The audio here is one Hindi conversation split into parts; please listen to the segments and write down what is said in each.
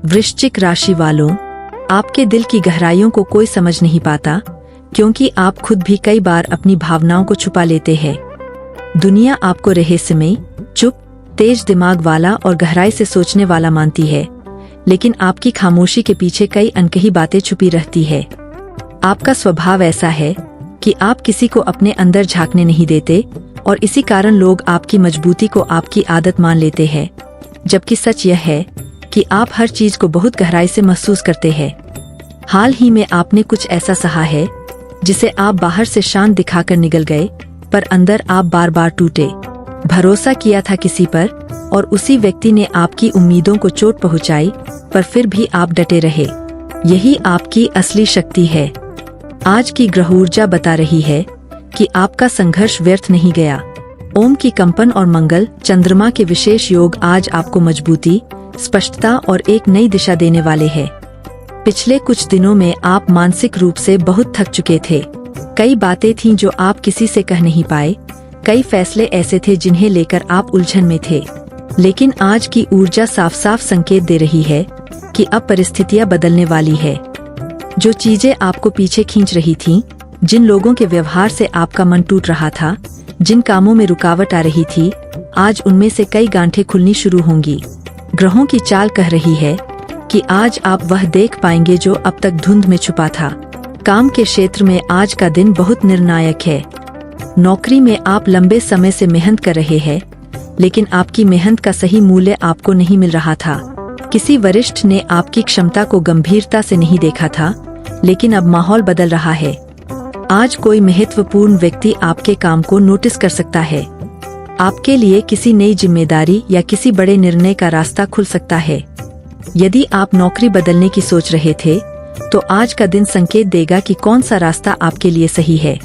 वृश्चिक राशि वालों, आपके दिल की गहराइयों को कोई समझ नहीं पाता, क्योंकि आप खुद भी कई बार अपनी भावनाओं को छुपा लेते हैं। दुनिया आपको रहस्यमयी, चुप, तेज दिमाग वाला और गहराई से सोचने वाला मानती है, लेकिन आपकी खामोशी के पीछे कई अनकही बातें छुपी रहती है। आपका स्वभाव ऐसा है कि आप किसी को अपने अंदर झांकने नहीं देते, और इसी कारण लोग आपकी मजबूती को आपकी आदत मान लेते हैं, जबकि सच यह है कि आप हर चीज को बहुत गहराई से महसूस करते हैं। हाल ही में आपने कुछ ऐसा सहा है जिसे आप बाहर से शांत दिखाकर निकल गए, पर अंदर आप बार बार टूटे। भरोसा किया था किसी पर और उसी व्यक्ति ने आपकी उम्मीदों को चोट पहुंचाई, पर फिर भी आप डटे रहे। यही आपकी असली शक्ति है। आज की ग्रह ऊर्जा बता रही है कि आपका संघर्ष व्यर्थ नहीं गया। ओम की कंपन और मंगल चंद्रमा के विशेष योग आज आपको मजबूती, स्पष्टता और एक नई दिशा देने वाले हैं। पिछले कुछ दिनों में आप मानसिक रूप से बहुत थक चुके थे। कई बातें थीं जो आप किसी से कह नहीं पाए, कई फैसले ऐसे थे जिन्हें लेकर आप उलझन में थे। लेकिन आज की ऊर्जा साफ साफ संकेत दे रही है कि अब परिस्थितियां बदलने वाली है। जो चीजें आपको पीछे खींच रही थीं, जिन लोगों के व्यवहार से आपका मन टूट रहा था, जिन कामों में रुकावट आ रही थी, आज उनमें से कई गांठें खुलनी शुरू होंगी। ग्रहों की चाल कह रही है कि आज आप वह देख पाएंगे जो अब तक धुंध में छुपा था। काम के क्षेत्र में आज का दिन बहुत निर्णायक है। नौकरी में आप लंबे समय से मेहनत कर रहे हैं, लेकिन आपकी मेहनत का सही मूल्य आपको नहीं मिल रहा था। किसी वरिष्ठ ने आपकी क्षमता को गंभीरता से नहीं देखा था, लेकिन अब माहौल बदल रहा है। आज कोई महत्वपूर्ण व्यक्ति आपके काम को नोटिस कर सकता है। आपके लिए किसी नई जिम्मेदारी या किसी बड़े निर्णय का रास्ता खुल सकता है। यदि आप नौकरी बदलने की सोच रहे थे, तो आज का दिन संकेत देगा कि कौन सा रास्ता आपके लिए सही है।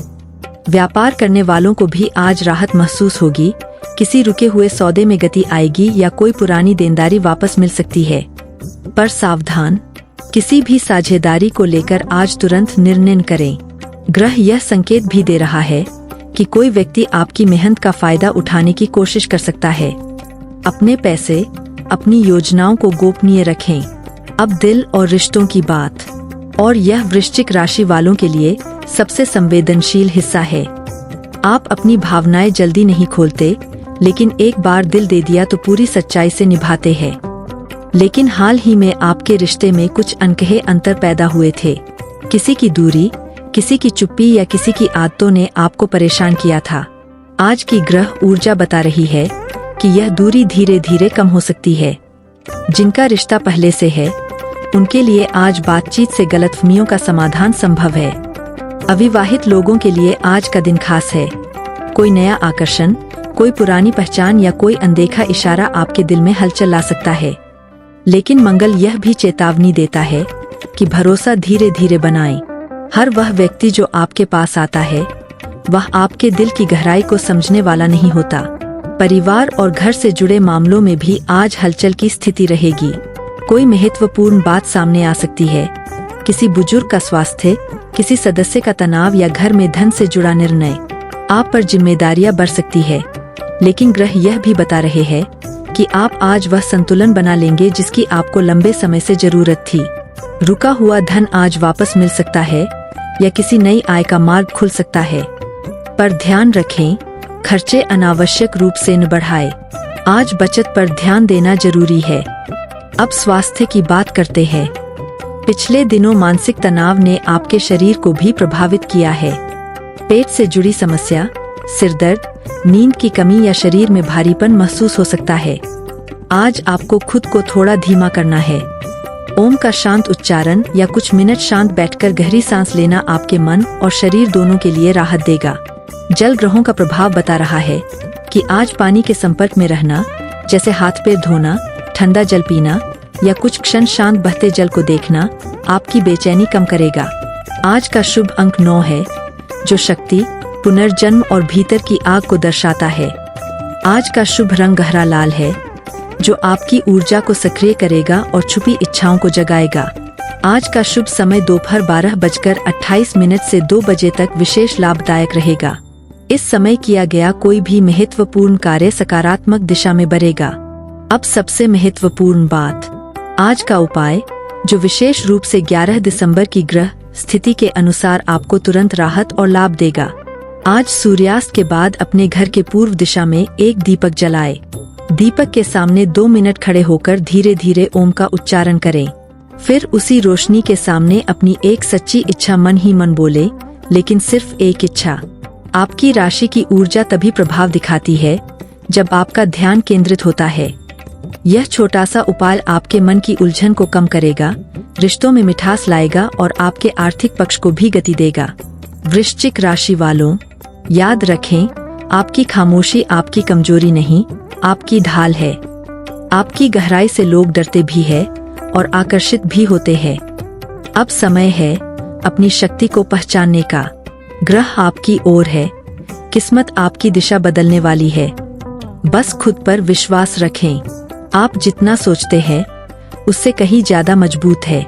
व्यापार करने वालों को भी आज राहत महसूस होगी। किसी रुके हुए सौदे में गति आएगी या कोई पुरानी देनदारी वापस मिल सकती है। पर सावधान, किसी भी साझेदारी को लेकर आज तुरंत निर्णय न करें। ग्रह यह संकेत भी दे रहा है कि कोई व्यक्ति आपकी मेहनत का फायदा उठाने की कोशिश कर सकता है। अपने पैसे, अपनी योजनाओं को गोपनीय रखें। अब दिल और रिश्तों की बात, और यह वृश्चिक राशि वालों के लिए सबसे संवेदनशील हिस्सा है। आप अपनी भावनाएं जल्दी नहीं खोलते, लेकिन एक बार दिल दे दिया तो पूरी सच्चाई से निभाते हैं। लेकिन हाल ही में आपके रिश्ते में कुछ अनकहे अंतर पैदा हुए थे। किसी की दूरी, किसी की चुप्पी या किसी की आदतों ने आपको परेशान किया था। आज की ग्रह ऊर्जा बता रही है कि यह दूरी धीरे धीरे कम हो सकती है। जिनका रिश्ता पहले से है, उनके लिए आज बातचीत से गलतफहमियों का समाधान संभव है। अविवाहित लोगों के लिए आज का दिन खास है। कोई नया आकर्षण, कोई पुरानी पहचान या कोई अनदेखा इशारा आपके दिल में हलचल ला सकता है। लेकिन मंगल यह भी चेतावनी देता है कि भरोसा धीरे धीरे बनाएं। हर वह व्यक्ति जो आपके पास आता है, वह आपके दिल की गहराई को समझने वाला नहीं होता। परिवार और घर से जुड़े मामलों में भी आज हलचल की स्थिति रहेगी। कोई महत्वपूर्ण बात सामने आ सकती है। किसी बुजुर्ग का स्वास्थ्य, किसी सदस्य का तनाव या घर में धन से जुड़ा निर्णय। आप पर जिम्मेदारियां बढ़ सकती है, लेकिन ग्रह यह भी बता रहे हैं कि आप आज वह संतुलन बना लेंगे जिसकी आपको लंबे समय से जरूरत थी। रुका हुआ धन आज वापस मिल सकता है या किसी नई आय का मार्ग खुल सकता है। पर ध्यान रखें, खर्चे अनावश्यक रूप से न बढ़ाएं। आज बचत पर ध्यान देना जरूरी है। अब स्वास्थ्य की बात करते हैं। पिछले दिनों मानसिक तनाव ने आपके शरीर को भी प्रभावित किया है। पेट से जुड़ी समस्या, सिरदर्द, नींद की कमी या शरीर में भारीपन महसूस हो सकता है। आज आपको खुद को थोड़ा धीमा करना है। ओम का शांत उच्चारण या कुछ मिनट शांत बैठकर गहरी सांस लेना आपके मन और शरीर दोनों के लिए राहत देगा। जल ग्रहों का प्रभाव बता रहा है कि आज पानी के संपर्क में रहना, जैसे हाथ पैर धोना, ठंडा जल पीना या कुछ क्षण शांत बहते जल को देखना, आपकी बेचैनी कम करेगा। आज का शुभ अंक 9 है, जो शक्ति, पुनर्जन्म और भीतर की आग को दर्शाता है। आज का शुभ रंग गहरा लाल है, जो आपकी ऊर्जा को सक्रिय करेगा और छुपी इच्छाओं को जगाएगा। आज का शुभ समय दोपहर 12:28 से 2 बजे तक विशेष लाभदायक रहेगा। इस समय किया गया कोई भी महत्वपूर्ण कार्य सकारात्मक दिशा में बढ़ेगा। अब सबसे महत्वपूर्ण बात, आज का उपाय, जो विशेष रूप से 11 दिसंबर की ग्रह स्थिति के अनुसार आपको तुरंत राहत और लाभ देगा। आज सूर्यास्त के बाद अपने घर के पूर्व दिशा में एक दीपक जलाएं। दीपक के सामने 2 मिनट खड़े होकर धीरे धीरे ओम का उच्चारण करें। फिर उसी रोशनी के सामने अपनी एक सच्ची इच्छा मन ही मन बोले, लेकिन सिर्फ एक इच्छा। आपकी राशि की ऊर्जा तभी प्रभाव दिखाती है जब आपका ध्यान केंद्रित होता है। यह छोटा सा उपाय आपके मन की उलझन को कम करेगा, रिश्तों में मिठास लाएगा और आपके आर्थिक पक्ष को भी गति देगा। वृश्चिक राशि वालों, याद रखें, आपकी खामोशी आपकी कमजोरी नहीं, आपकी ढाल है। आपकी गहराई से लोग डरते भी हैं और आकर्षित भी होते हैं। अब समय है अपनी शक्ति को पहचानने का। ग्रह आपकी ओर है, किस्मत आपकी दिशा बदलने वाली है। बस खुद पर विश्वास रखें। आप जितना सोचते हैं उससे कहीं ज्यादा मजबूत है।